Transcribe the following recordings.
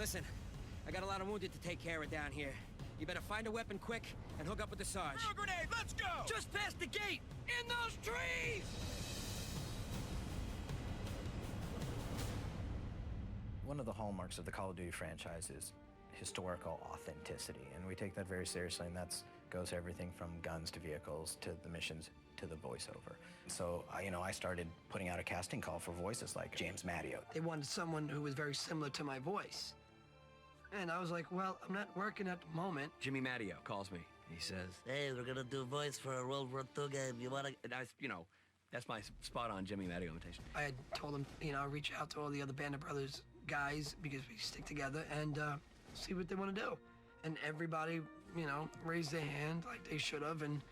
Listen, I got a lot of wounded to take care of down here. You better find a weapon quick and hook up with the Sarge. Throw a grenade, let's go! Just past the gate! In those trees! One of the hallmarks of the Call of Duty franchise is historical authenticity, and we take that very seriously, and that goes everything from guns to vehicles to the missions to the voiceover. So, I started putting out a casting call for voices like James Matteo. They wanted someone who was very similar to my voice. And I was like, well, I'm not working at the moment. Jimmy Matteo calls me. He says, "Hey, we're gonna do voice for a World War II game. You wanna..." That's my spot-on Jimmy Matteo imitation. I had told him, reach out to all the other Band of Brothers guys because we stick together and see what they want to do. And everybody, raised their hand like they should have and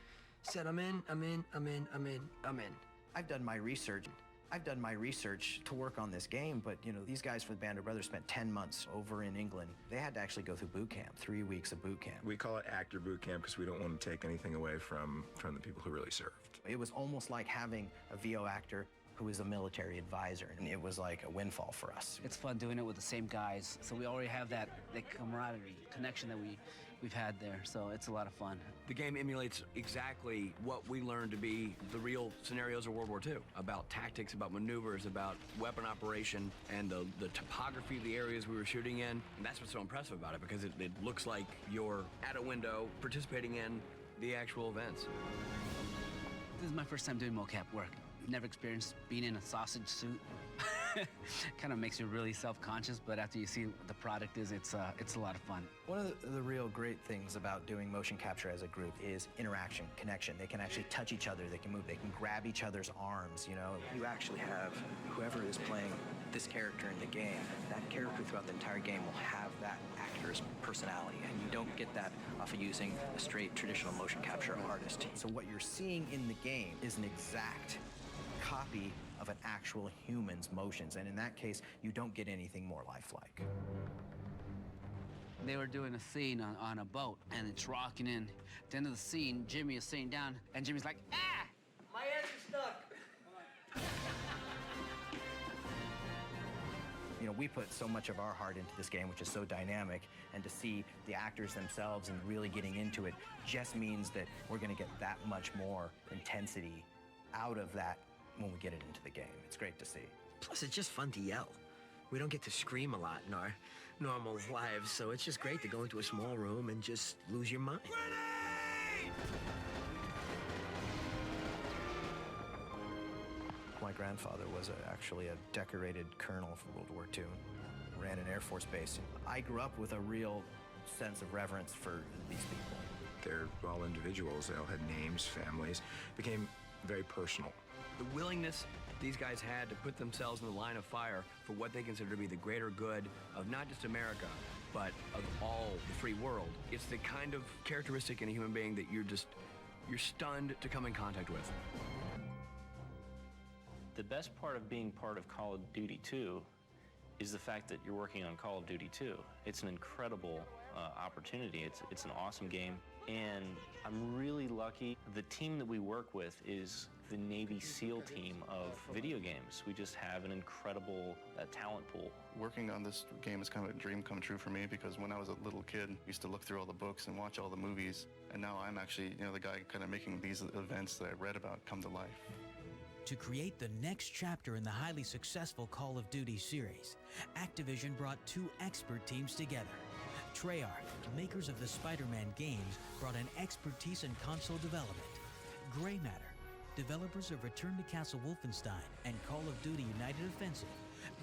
said, I'm in. I've done my research to work on this game, but these guys for the Band of Brothers spent 10 months over in England. They had to actually go through boot camp, 3 weeks of boot camp. We call it actor boot camp because we don't want to take anything away from the people who really served. It was almost like having a VO actor who was a military advisor, and it was like a windfall for us. It's fun doing it with the same guys, so we already have that camaraderie, connection that we've had there, so it's a lot of fun. The game emulates exactly what we learned to be the real scenarios of World War II, about tactics, about maneuvers, about weapon operation, and the topography of the areas we were shooting in. And that's what's so impressive about it, because it looks like you're at a window participating in the actual events. This is my first time doing mocap work. Never experienced being in a sausage suit. Kind of makes you really self-conscious, but after you see what the product is, it's a lot of fun. One of the real great things about doing motion capture as a group is interaction, connection. They can actually touch each other, they can move, they can grab each other's arms, You actually have whoever is playing this character in the game, that character throughout the entire game will have that actor's personality, and you don't get that off of using a straight traditional motion capture artist. So what you're seeing in the game is an exact copy of an actual human's motions, and in that case, you don't get anything more lifelike. They were doing a scene on a boat, and it's rocking in. At the end of the scene, Jimmy is sitting down, and Jimmy's like, "Ah! My hands are stuck!" We put so much of our heart into this game, which is so dynamic, and to see the actors themselves and really getting into it just means that we're going to get that much more intensity out of that when we get it into the game. It's great to see. Plus, it's just fun to yell. We don't get to scream a lot in our normal lives, so it's just great to go into a small room and just lose your mind. Grenade! My grandfather was actually a decorated colonel for World War II, ran an Air Force base. I grew up with a real sense of reverence for these people. They're all individuals. They all had names, families. Became very personal. The willingness these guys had to put themselves in the line of fire for what they consider to be the greater good of not just America, but of all the free world. It's the kind of characteristic in a human being that you're stunned to come in contact with. The best part of being part of Call of Duty 2 is the fact that you're working on Call of Duty 2. It's an incredible opportunity. It's an awesome game, and I'm really lucky. The team that we work with is the Navy SEAL team of video games. We just have an incredible talent pool. Working on this game is kind of a dream come true for me, because when I was a little kid, I used to look through all the books and watch all the movies, and now I'm actually, the guy kind of making these events that I read about come to life. To create the next chapter in the highly successful Call of Duty series, Activision brought two expert teams together. Treyarch, makers of the Spider-Man games, brought an expertise in console development. Grey Matter, developers of Return to Castle Wolfenstein and Call of Duty United Offensive,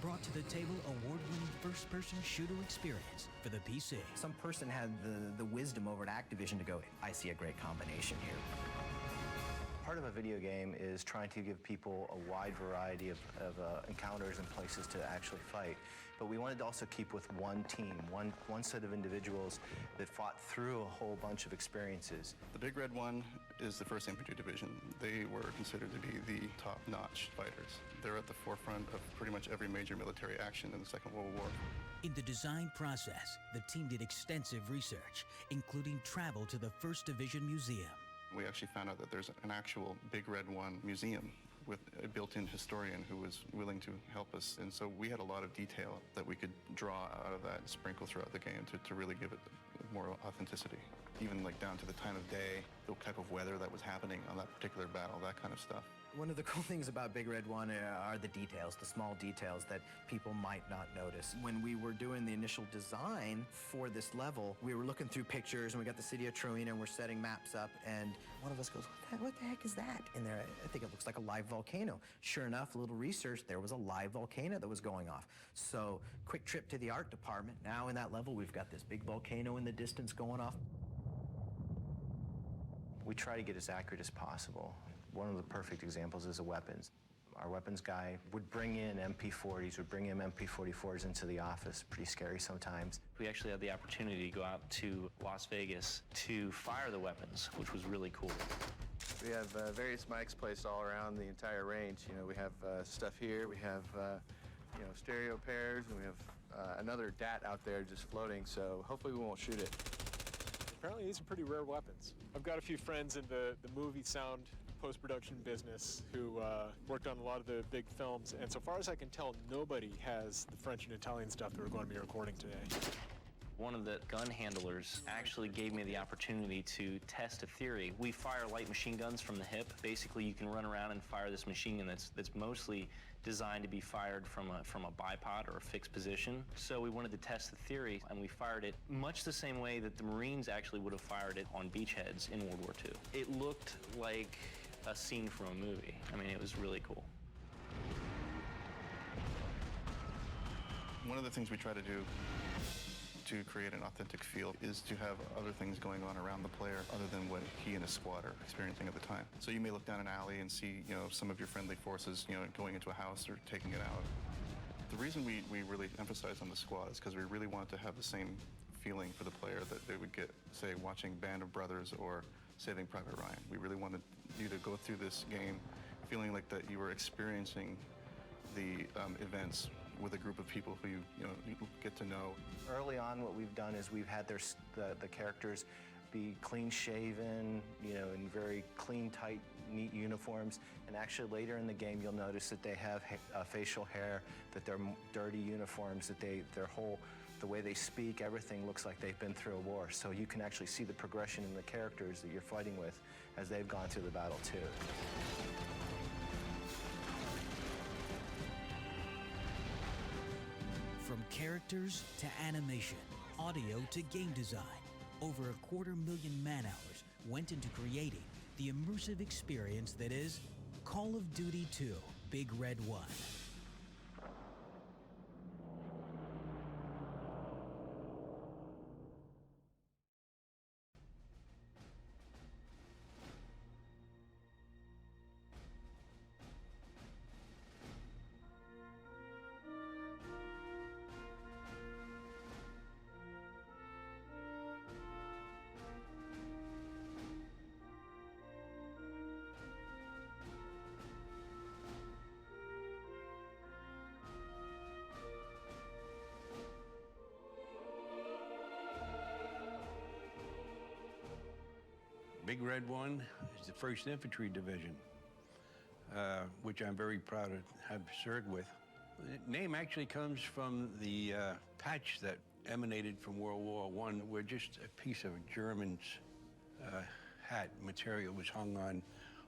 brought to the table award-winning first-person shooter experience for the PC. Some person had the wisdom over at Activision to go, I see a great combination here. Part of a video game is trying to give people a wide variety of encounters and places to actually fight. But we wanted to also keep with one team, one set of individuals that fought through a whole bunch of experiences. The Big Red One is the 1st Infantry Division. They were considered to be the top-notch fighters. They're at the forefront of pretty much every major military action in the Second World War. In the design process, the team did extensive research, including travel to the 1st Division Museum. We actually found out that there's an actual Big Red One museum with a built-in historian who was willing to help us. And so we had a lot of detail that we could draw out of that and sprinkle throughout the game to really give it more authenticity. Even like down to the time of day, the type of weather that was happening on that particular battle, that kind of stuff. One of the cool things about Big Red 1 are the details, the small details that people might not notice. When we were doing the initial design for this level, we were looking through pictures and we got the city of Troina and we're setting maps up, and one of us goes, what the heck is that in there? I think it looks like a live volcano. Sure enough, a little research, there was a live volcano that was going off. So quick trip to the art department. Now in that level, we've got this big volcano in the distance going off. We try to get as accurate as possible. One of the perfect examples is the weapons. Our weapons guy would bring in MP40s, would bring in MP44s into the office. Pretty scary sometimes. We actually had the opportunity to go out to Las Vegas to fire the weapons, which was really cool. We have various mics placed all around the entire range. You know, we have stuff here, we have stereo pairs, and we have another DAT out there just floating, so hopefully we won't shoot it. Apparently these are pretty rare weapons. I've got a few friends in the movie sound post-production business who worked on a lot of the big films, and so far as I can tell, nobody has the French and Italian stuff that we're going to be recording today. One of the gun handlers actually gave me the opportunity to test a theory. We fire light machine guns from the hip. Basically, you can run around and fire this machine gun that's mostly designed to be fired from a bipod or a fixed position. So we wanted to test the theory, and we fired it much the same way that the Marines actually would have fired it on beachheads in World War II. It looked like a scene from a movie. I mean, it was really cool. One of the things we try to do to create an authentic feel is to have other things going on around the player other than what he and his squad are experiencing at the time. So you may look down an alley and see, some of your friendly forces, going into a house or taking it out. The reason we really emphasize on the squad is because we really wanted to have the same feeling for the player that they would get, say, watching Band of Brothers or Saving Private Ryan. We really wanted you to go through this game feeling like that you were experiencing the events with a group of people who you get to know. Early on, what we've done is we've had the characters be clean-shaven, in very clean, tight, neat uniforms. And actually, later in the game, you'll notice that they have facial hair, that they're dirty uniforms, that the way they speak, everything looks like they've been through a war. So you can actually see the progression in the characters that you're fighting with as they've gone through the battle, too. From characters to animation, audio to game design, over 250,000 man-hours went into creating the immersive experience that is Call of Duty 2: Big Red 1. Big Red 1 is the 1st Infantry Division, which I'm very proud to have served with. The name actually comes from the patch that emanated from World War I, where just a piece of German's hat material was hung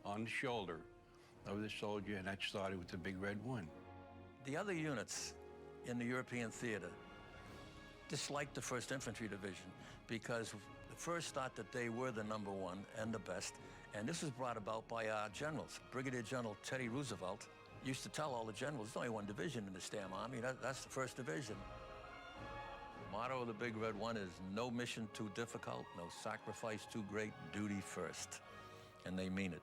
on the shoulder of the soldier, and that started with the Big Red 1. The other units in the European theater disliked the 1st Infantry Division because first thought that they were the #1 and the best, and this was brought about by our generals. Brigadier General Teddy Roosevelt used to tell all the generals, there's only one division in this damn army, that's the 1st Division. The motto of the Big Red 1 is no mission too difficult, no sacrifice too great, duty first, and they mean it.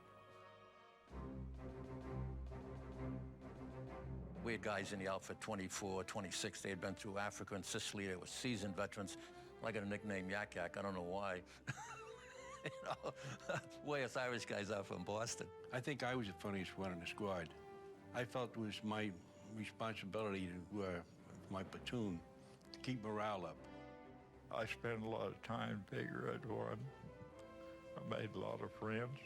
We had guys in the outfit 24, 26, they had been through Africa and Sicily, they were seasoned veterans. I got a nickname, Yak Yak. I don't know why. Way us Irish guys are from Boston. I think I was the funniest one in the squad. I felt it was my responsibility to my platoon to keep morale up. I spent a lot of time in Big Red 1. I made a lot of friends.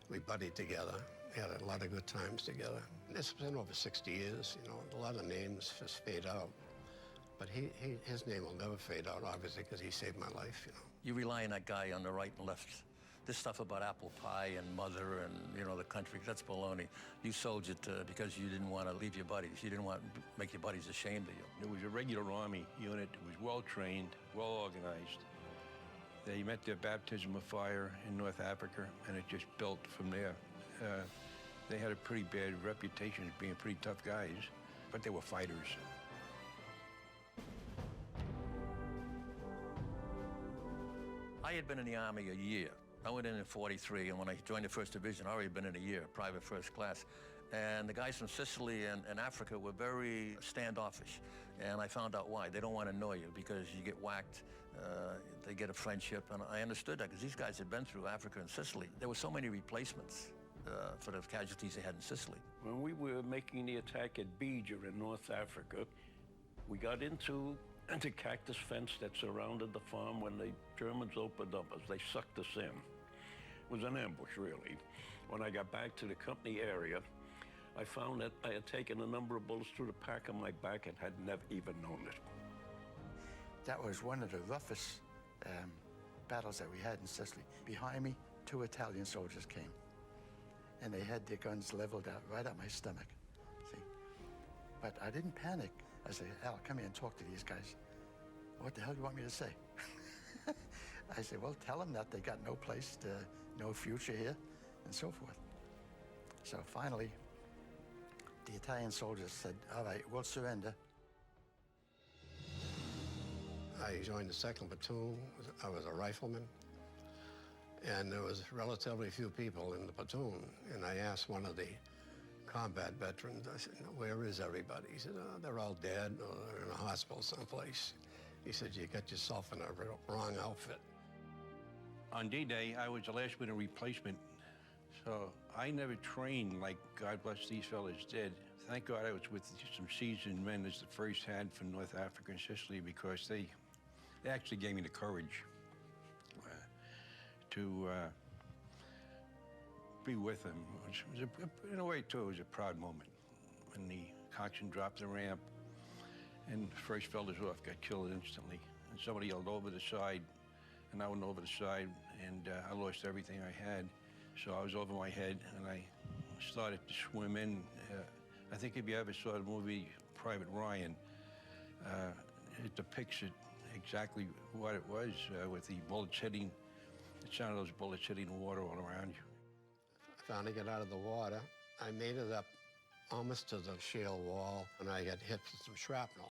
We buddied together, We had a lot of good times together. It's been over 60 years, you know, a lot of names just fade out. But his name will never fade out, obviously, because he saved my life, you know. You rely on that guy on the right and left. This stuff about apple pie and mother and, you know, the country, that's baloney. You sold it because you didn't want to leave your buddies. You didn't want to make your buddies ashamed of you. It was a regular Army unit. It was well-trained, well-organized. They met their baptism of fire in North Africa, and it just built from there. They had a pretty bad reputation as being pretty tough guys, but they were fighters. I had been in the Army a year. I went in 43, and when I joined the 1st Division, I already been in a year, private first class. And the guys from Sicily and Africa were very standoffish. And I found out why. They don't want to annoy you because you get whacked, they get a friendship. And I understood that because these guys had been through Africa and Sicily. There were so many replacements for the casualties they had in Sicily. When we were making the attack at Beja in North Africa, we got into the cactus fence that surrounded the farm when the Germans opened up us. They sucked us in. It was an ambush, really. When I got back to the company area, I found that I had taken a number of bullets through the back of my back and had never even known it. That was one of the roughest battles that we had in Sicily. Behind me, 2 Italian soldiers came, and they had their guns leveled out right at my stomach, see? But I didn't panic. I said, Al, come here and talk to these guys. What the hell do you want me to say? I said, well, tell them that they got no place, no future here, and so forth. So finally, the Italian soldiers said, all right, we'll surrender. I joined the 2nd Platoon. I was a rifleman. And there was relatively few people in the platoon. And I asked one of the combat veterans, I said, where is everybody? He said, oh, they're all dead or they're in a hospital someplace. He said, you got yourself in a wrong outfit. On D-Day, I was the last-minute replacement, so I never trained like God bless these fellas did. Thank God I was with some seasoned men as the first had from North Africa and Sicily because they actually gave me the courage to be with them. In a way, too, it was a proud moment when the coxswain dropped the ramp and the first fellas off got killed instantly. And somebody yelled over the side, and I went over the side, and I lost everything I had. So I was over my head, and I started to swim in. I think if you ever saw the movie Private Ryan, it depicts it exactly what it was with the bullets hitting, the sound of those bullets hitting the water all around you. I found to get out of the water. I made it up almost to the shale wall, and I got hit with some shrapnel.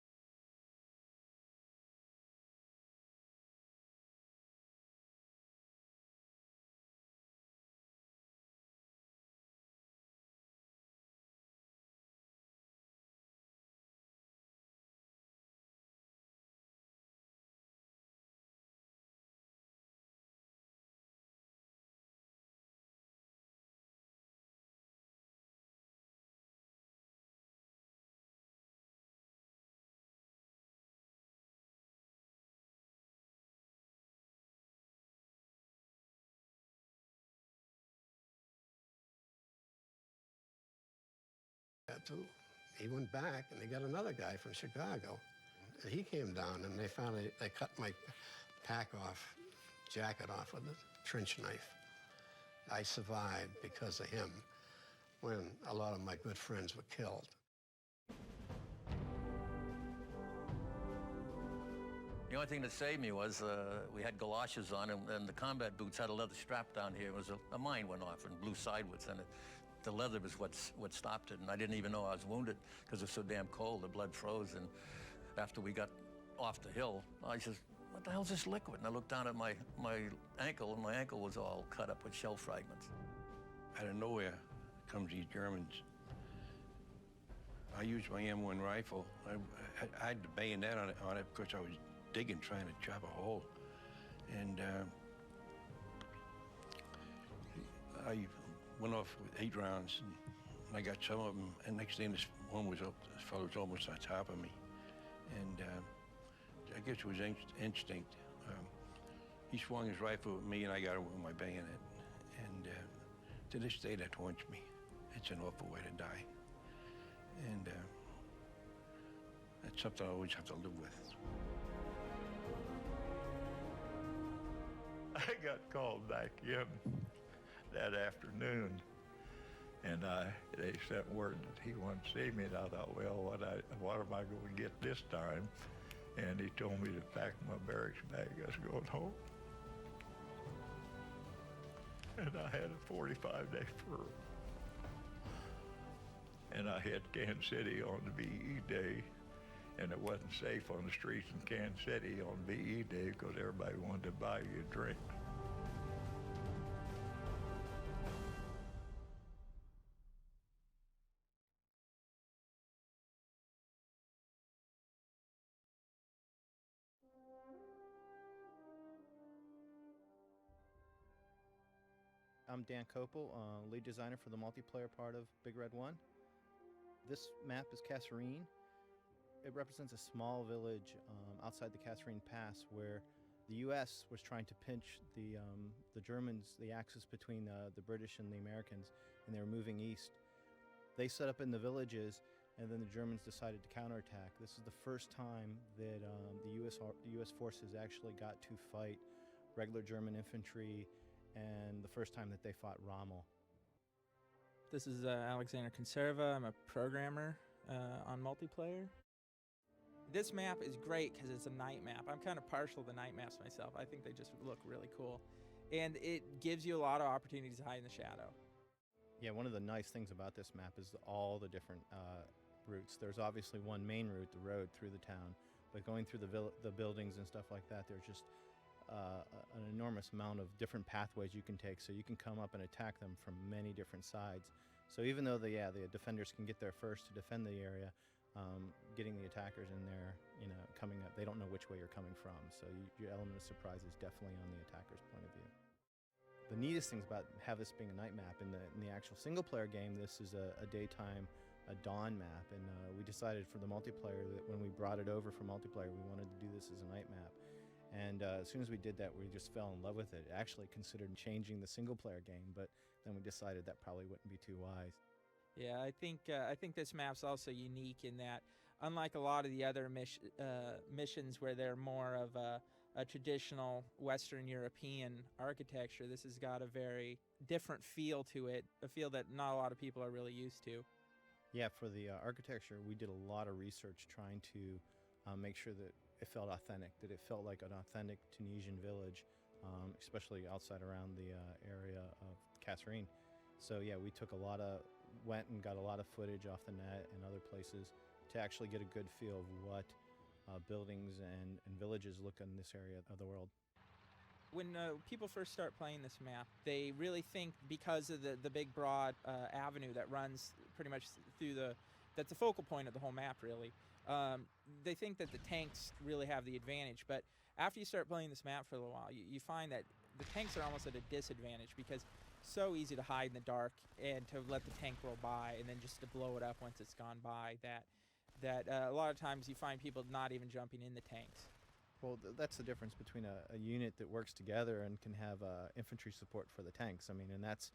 He went back, and they got another guy from Chicago. And he came down, and they cut my jacket off with a trench knife. I survived because of him when a lot of my good friends were killed. The only thing that saved me was we had galoshes on, and the combat boots had a leather strap down here. It was a mine went off and blew sideways, and the leather was what stopped it. And I didn't even know I was wounded because it was so damn cold. The blood froze, and after we got off the hill, I said, what the hell's this liquid? And I looked down at my ankle, and my ankle was all cut up with shell fragments. Out of nowhere comes these Germans. I used my M1 rifle. I had the bayonet on it because I was digging, trying to chop a hole. And I went off with 8 rounds, and I got some of them, and next thing, this one was up, this fellow was almost on top of me. And I guess it was instinct. He swung his rifle at me, and I got him with my bayonet. And to this day, that haunts me. it's an awful way to die. And that's something I always have to live with. I got called back in that afternoon, and they sent word that he wanted to see me, and I thought, well, what am I going to get this time? And he told me to pack my barracks bag. I was going home. And I had a 45-day furlough. And I hit Kansas City on the VE day, and it wasn't safe on the streets in Kansas City on VE day because everybody wanted to buy you a drink. I'm Dan Kopel, lead designer for the multiplayer part of Big Red 1. This map is Casserine. It represents a small village outside the Casserine Pass where the U.S. was trying to pinch the Germans, the axis between the British and the Americans, and they were moving east. They set up in the villages, and then the Germans decided to counterattack. This is the first time that the U.S. forces actually got to fight regular German infantry, and the first time that they fought Rommel. This is Alexander Conserva. I'm a programmer on multiplayer. This map is great because it's a night map. I'm kind of partial to night maps myself. I think they just look really cool. And it gives you a lot of opportunities to hide in the shadow. Yeah, one of the nice things about this map is all the different routes. There's obviously one main route, the road through the town, but going through the buildings and stuff like that, there's just an enormous amount of different pathways you can take, so you can come up and attack them from many different sides. So even though the defenders can get there first to defend the area, getting the attackers in there, coming up, they don't know which way you're coming from. So your element of surprise is definitely on the attacker's point of view. The neatest things about this being a night map, in the actual single-player game, this is a daytime, a dawn map, and we decided for the multiplayer that when we brought it over for multiplayer, we wanted to do this as a night map. And as soon as we did that, we just fell in love with it. Actually considered changing the single-player game, but then we decided that probably wouldn't be too wise. Yeah, I think this map's also unique in that, unlike a lot of the other missions where they're more of a traditional Western European architecture, this has got a very different feel to it, a feel that not a lot of people are really used to. Yeah, for the architecture, we did a lot of research trying to make sure that it felt authentic, that it felt like an authentic Tunisian village, especially outside around the area of Casserine. So yeah, we went and got a lot of footage off the net and other places to actually get a good feel of what buildings and villages look in this area of the world. When people first start playing this map, they really think because of the big broad avenue that runs pretty much through that's the focal point of the whole map really. They think that the tanks really have the advantage, but after you start playing this map for a little while, you find that the tanks are almost at a disadvantage because it's so easy to hide in the dark and to let the tank roll by and then just to blow it up once it's gone by that a lot of times you find people not even jumping in the tanks. Well, that's the difference between a unit that works together and can have infantry support for the tanks. I mean, and that's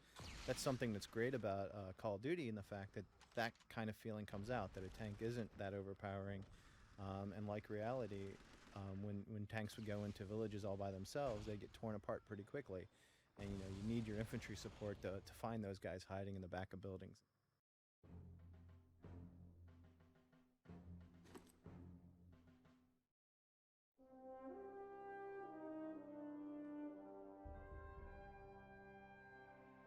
something that's great about Call of Duty, and the fact that kind of feeling comes out, that a tank isn't that overpowering. And like reality, when tanks would go into villages all by themselves, they get torn apart pretty quickly. And you need your infantry support to find those guys hiding in the back of buildings.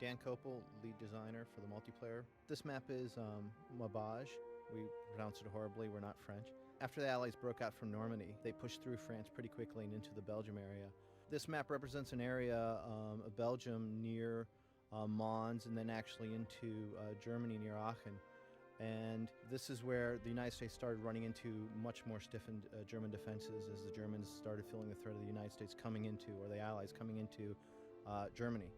Dan Kopel, lead designer for the multiplayer. This map is Maubage. We pronounce it horribly, we're not French. After the Allies broke out from Normandy, they pushed through France pretty quickly and into the Belgium area. This map represents an area of Belgium near Mons, and then actually into Germany near Aachen. And this is where the United States started running into much more stiffened German defenses as the Germans started feeling the threat of the United States coming into, or the Allies coming into Germany.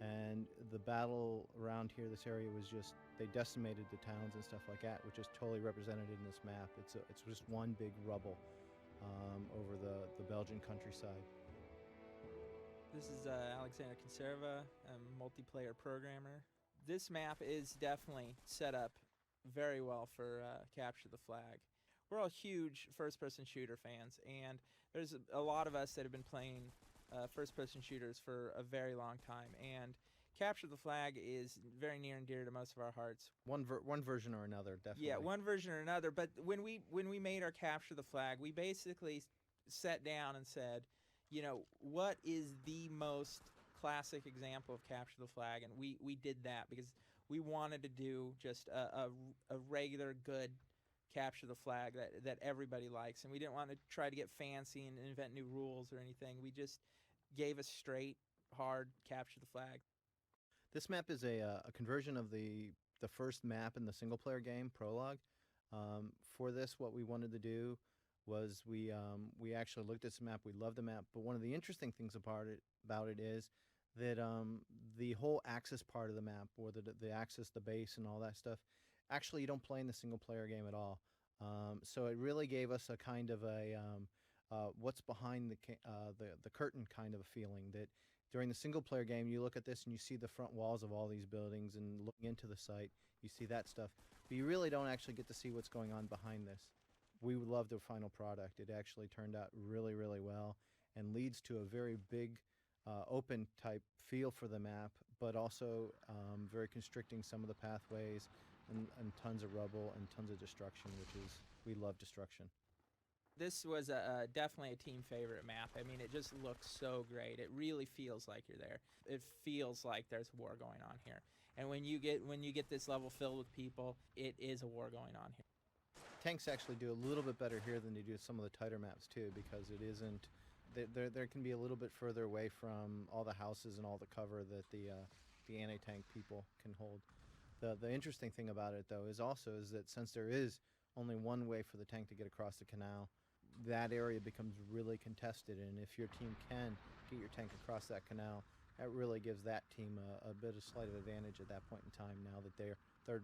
And the battle around here, this area was just, they decimated the towns and stuff like that, which is totally represented in this map. It's just one big rubble over the Belgian countryside. This is Alexander Conserva. I'm a multiplayer programmer. This map is definitely set up very well for Capture the Flag. We're all huge first-person shooter fans, and there's a lot of us that have been playing first-person shooters for a very long time, and Capture the Flag is very near and dear to most of our hearts. One version or another, definitely. Yeah, one version or another. But when we made our Capture the Flag, we basically sat down and said, you know, what is the most classic example of Capture the Flag? And we did that because we wanted to do just a regular good Capture the Flag that everybody likes, and we didn't want to try to get fancy and invent new rules or anything. We just gave a straight, hard Capture the Flag. This map is a conversion of the first map in the single-player game, Prologue. For this, what we wanted to do was we actually looked at this map. We loved the map, but one of the interesting things about it is that the whole Axis part of the map, or the Axis, the base, and all that stuff, actually you don't play in the single-player game at all. So it really gave us a kind of a what's behind the curtain kind of a feeling, that during the single-player game, you look at this and you see the front walls of all these buildings, and looking into the site, you see that stuff. But you really don't actually get to see what's going on behind this. We love the final product. It actually turned out really, really well, and leads to a very big, open type feel for the map, but also very constricting some of the pathways, and tons of rubble and tons of destruction, we love destruction. This was definitely a team favorite map. I mean, it just looks so great. It really feels like you're there. It feels like there's war going on here. And when you get this level filled with people, it is a war going on here. Tanks actually do a little bit better here than they do some of the tighter maps too, because it isn't. There can be a little bit further away from all the houses and all the cover that the anti-tank people can hold. The interesting thing about it though is that since there is only one way for the tank to get across the canal, that area becomes really contested, and if your team can get your tank across that canal, that really gives that team a bit of slight of advantage at that point in time, now that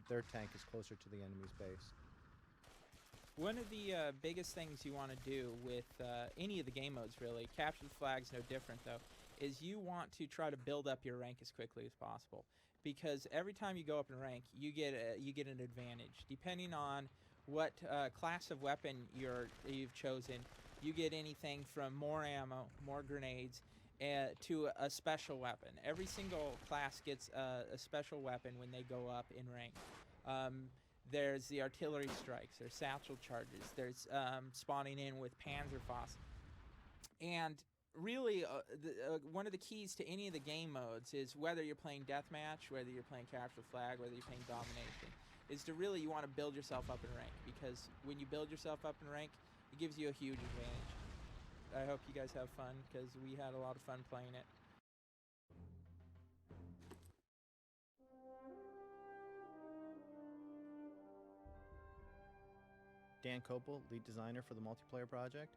their tank is closer to the enemy's base. One of the biggest things you want to do with any of the game modes, really, Capture the Flag's no different though, is you want to try to build up your rank as quickly as possible, because every time you go up in rank, you get an advantage. Depending on what class of weapon you've chosen, you get anything from more ammo, more grenades, to a special weapon. Every single class gets a special weapon when they go up in rank. There's the artillery strikes, there's satchel charges, there's spawning in with Panzerfaust. And really, one of the keys to any of the game modes is, whether you're playing Deathmatch, whether you're playing Capture the Flag, whether you're playing Domination, is to really, you want to build yourself up in rank, because when you build yourself up in rank, it gives you a huge advantage. I hope you guys have fun, because we had a lot of fun playing it. Dan Kopel, lead designer for the multiplayer project.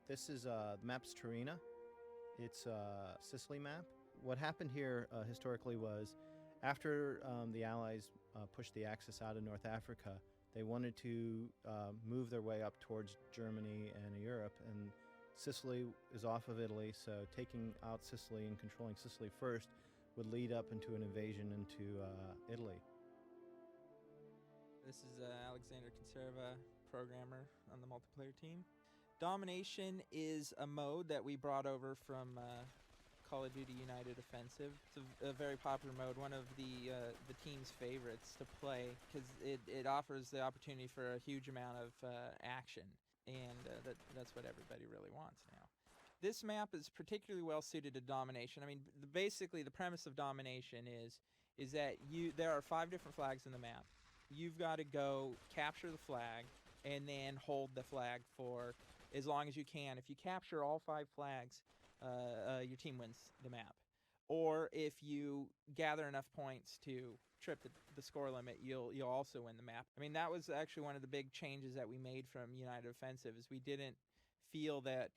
This is the map's Trina. It's a Sicily map. What happened here historically was, after the Allies pushed the Axis out of North Africa, they wanted to move their way up towards Germany and Europe, and Sicily is off of Italy, so taking out Sicily and controlling Sicily first would lead up into an invasion into Italy. This is Alexander Conserva, programmer on the multiplayer team. Domination is a mode that we brought over from Call of Duty United Offensive. It's a very popular mode, one of the team's favorites to play, because it offers the opportunity for a huge amount of action, and that's what everybody really wants now. This map is particularly well suited to Domination. I mean, basically the premise of Domination is that there are 5 different flags in the map. You've got to go capture the flag and then hold the flag for as long as you can. If you capture all 5 flags, your team wins the map. Or if you gather enough points to trip the score limit, you'll also win the map. I mean, that was actually one of the big changes that we made from United Offensive, is we didn't feel that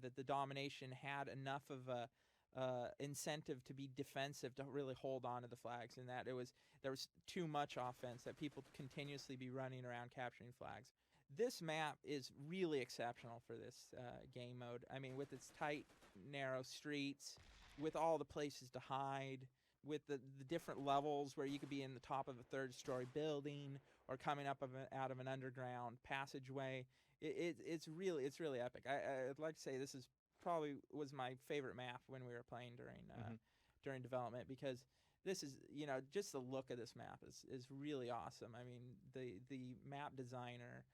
that the Domination had enough of a incentive to be defensive, to really hold on to the flags, and that there was too much offense, that people continuously be running around capturing flags. This map is really exceptional for this game mode. I mean, with its tight, narrow streets, with all the places to hide, with the different levels where you could be in the top of a third-story building or coming up out of an underground passageway. It's really epic. I'd like to say this is probably was my favorite map when we were playing during development, because this is, just the look of this map is really awesome. I mean, the map designer,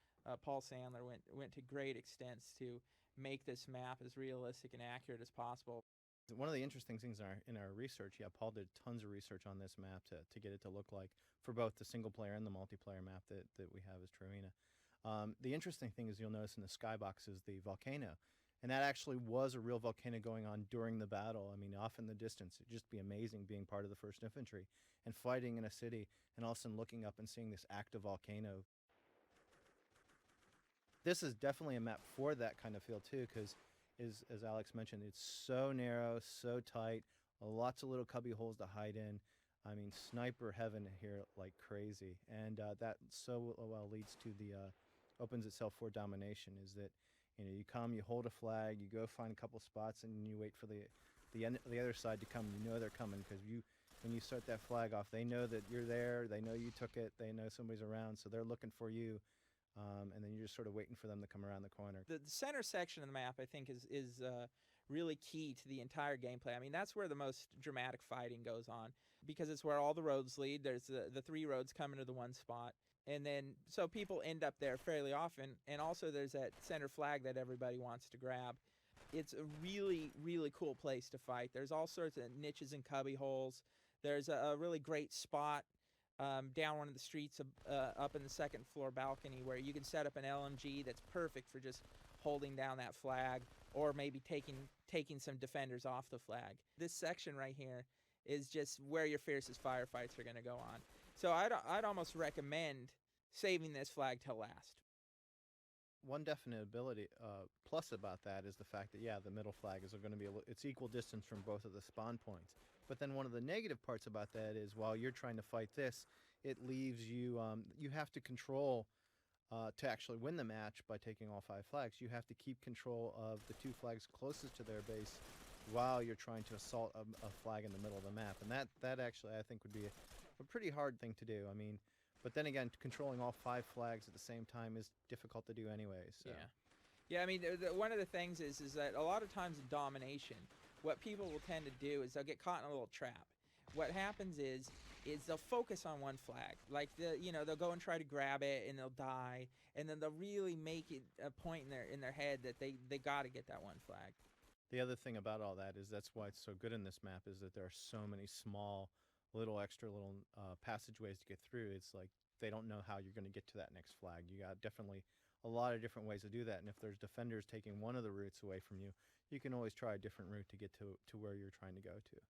Paul Sandler, went to great extents to make this map as realistic and accurate as possible. One of the interesting things in our research, Paul did tons of research on this map to get it to look like, for both the single player and the multiplayer map that we have as Trowina. The interesting thing is, you'll notice in the skybox is the volcano. And that actually was a real volcano going on during the battle. I mean, off in the distance. It'd just be amazing being part of the 1st Infantry and fighting in a city, and all of a sudden looking up and seeing this active volcano. This is definitely a map for that kind of feel too, because as Alex mentioned, it's so narrow, so tight, lots of little cubby holes to hide in. I mean, sniper heaven here like crazy. And that so well leads to the opens itself for domination, is that you come, you hold a flag, you go find a couple spots, and you wait for the other side to come. You know they're coming, because when you start that flag off, they know that you're there, they know you took it, they know somebody's around, so they're looking for you, and then you're just sort of waiting for them to come around the corner. The center section of the map, I think, is really key to the entire gameplay. I mean, that's where the most dramatic fighting goes on, because it's where all the roads lead. There's the 3 roads coming to the one spot. And then, so people end up there fairly often, and also there's that center flag that everybody wants to grab. It's a really, really cool place to fight. There's all sorts of niches and cubby holes. There's a really great spot down one of the streets up in the 2nd floor balcony where you can set up an LMG that's perfect for just holding down that flag, or maybe taking some defenders off the flag. This section right here is just where your fiercest firefights are going to go on. So I'd almost recommend saving this flag till last. One definite ability plus about that is the fact that, the middle flag is going to be it's equal distance from both of the spawn points. But then one of the negative parts about that is, while you're trying to fight this, it leaves you you have to control to actually win the match by taking all 5 flags. You have to keep control of the 2 flags closest to their base while you're trying to assault a flag in the middle of the map. And that actually, I think, would be a pretty hard thing to do. I mean, but then again, controlling all 5 flags at the same time is difficult to do anyway. So. Yeah. I mean, one of the things is that a lot of times in domination, what people will tend to do is they'll get caught in a little trap. What happens is they'll focus on one flag, like they'll go and try to grab it, and they'll die, and then they'll really make it a point in their head that they got to get that one flag. The other thing about all that is that's why it's so good in this map, is that there are so many small extra passageways to get through. It's like they don't know how you're going to get to that next flag. You got definitely a lot of different ways to do that, and if there's defenders taking one of the routes away from you, you can always try a different route to get to where you're trying to go to.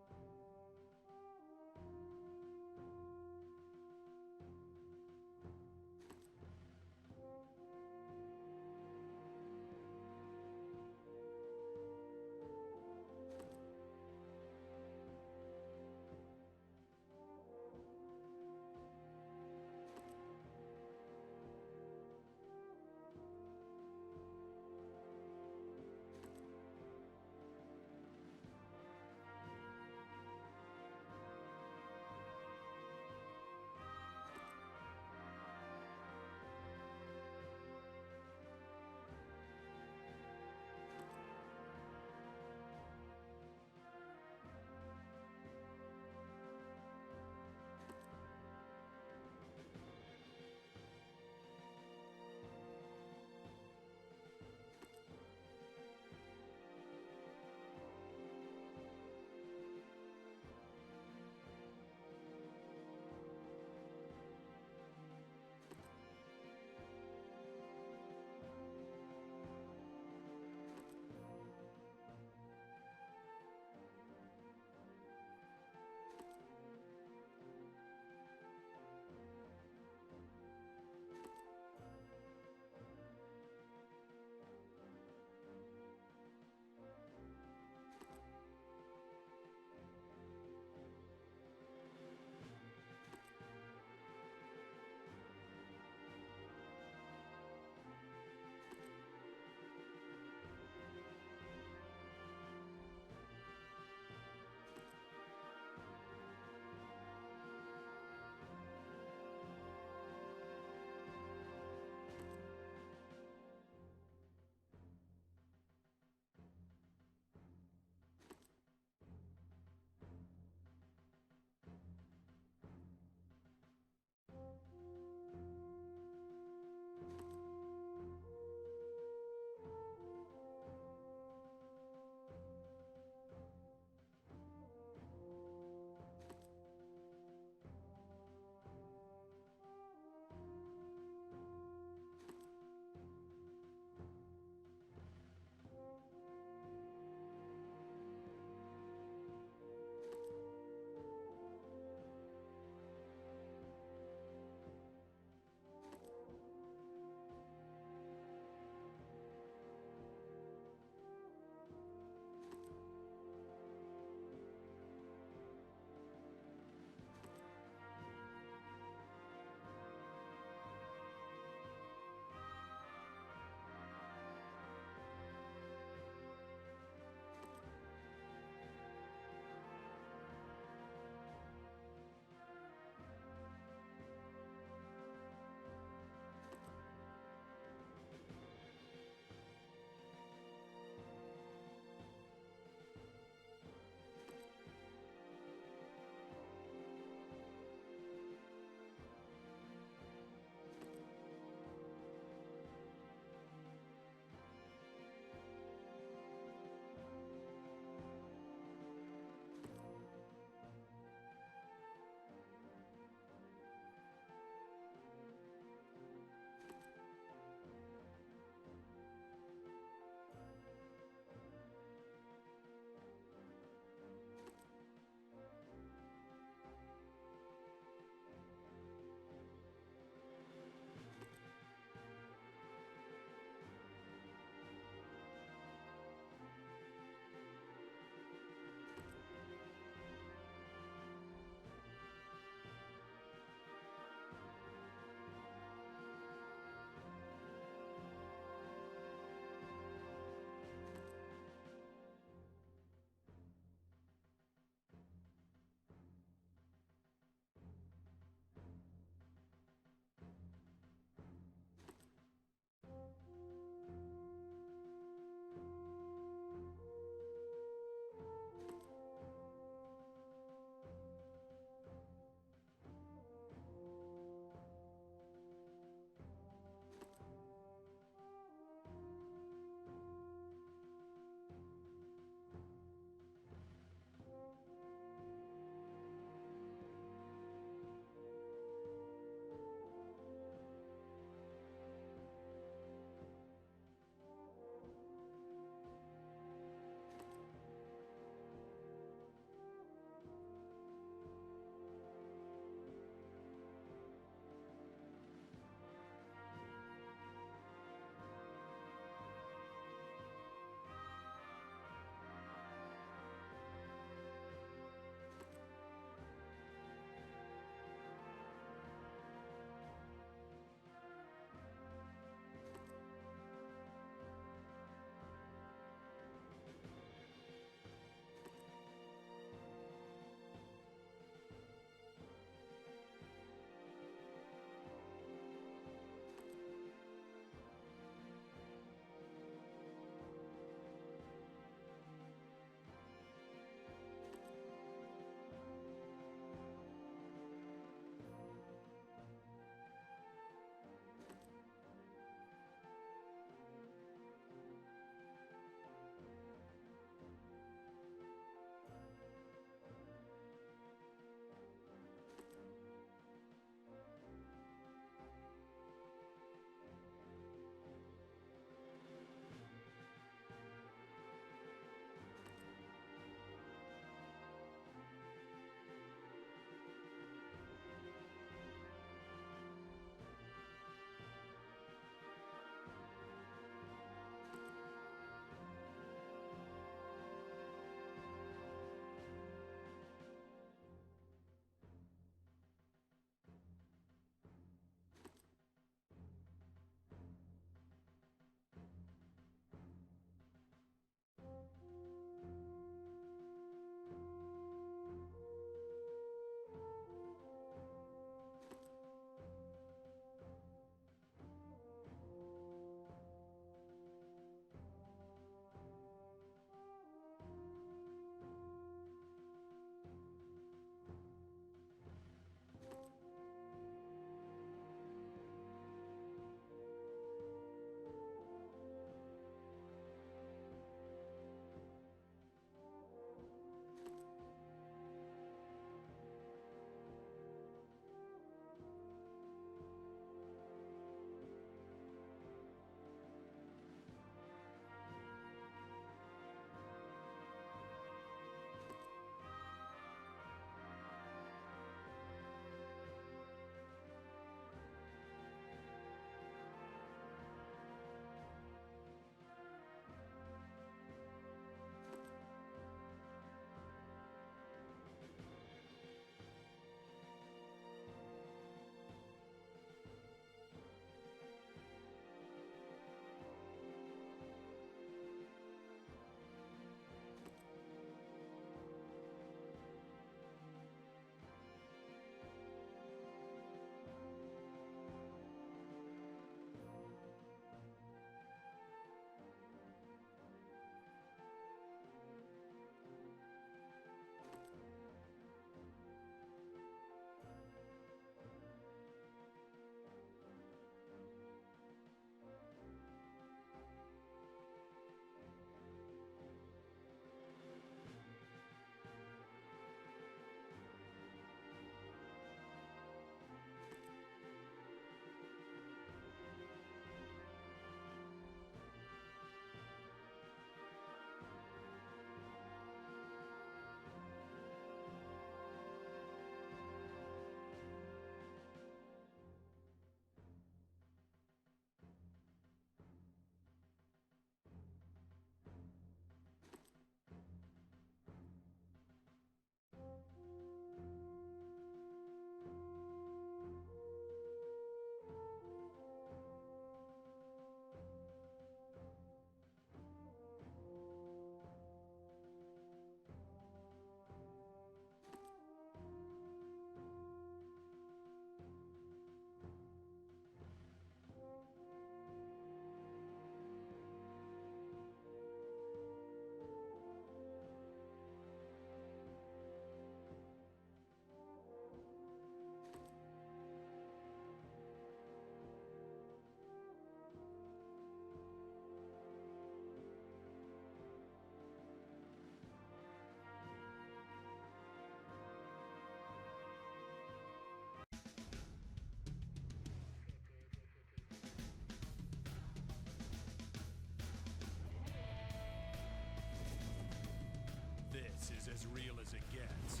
as real as it gets.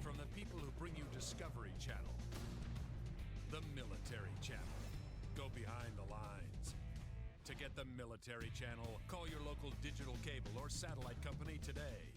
From the people who bring you Discovery Channel, the Military Channel. Go behind the lines. To get the Military Channel, call your local digital cable or satellite company today.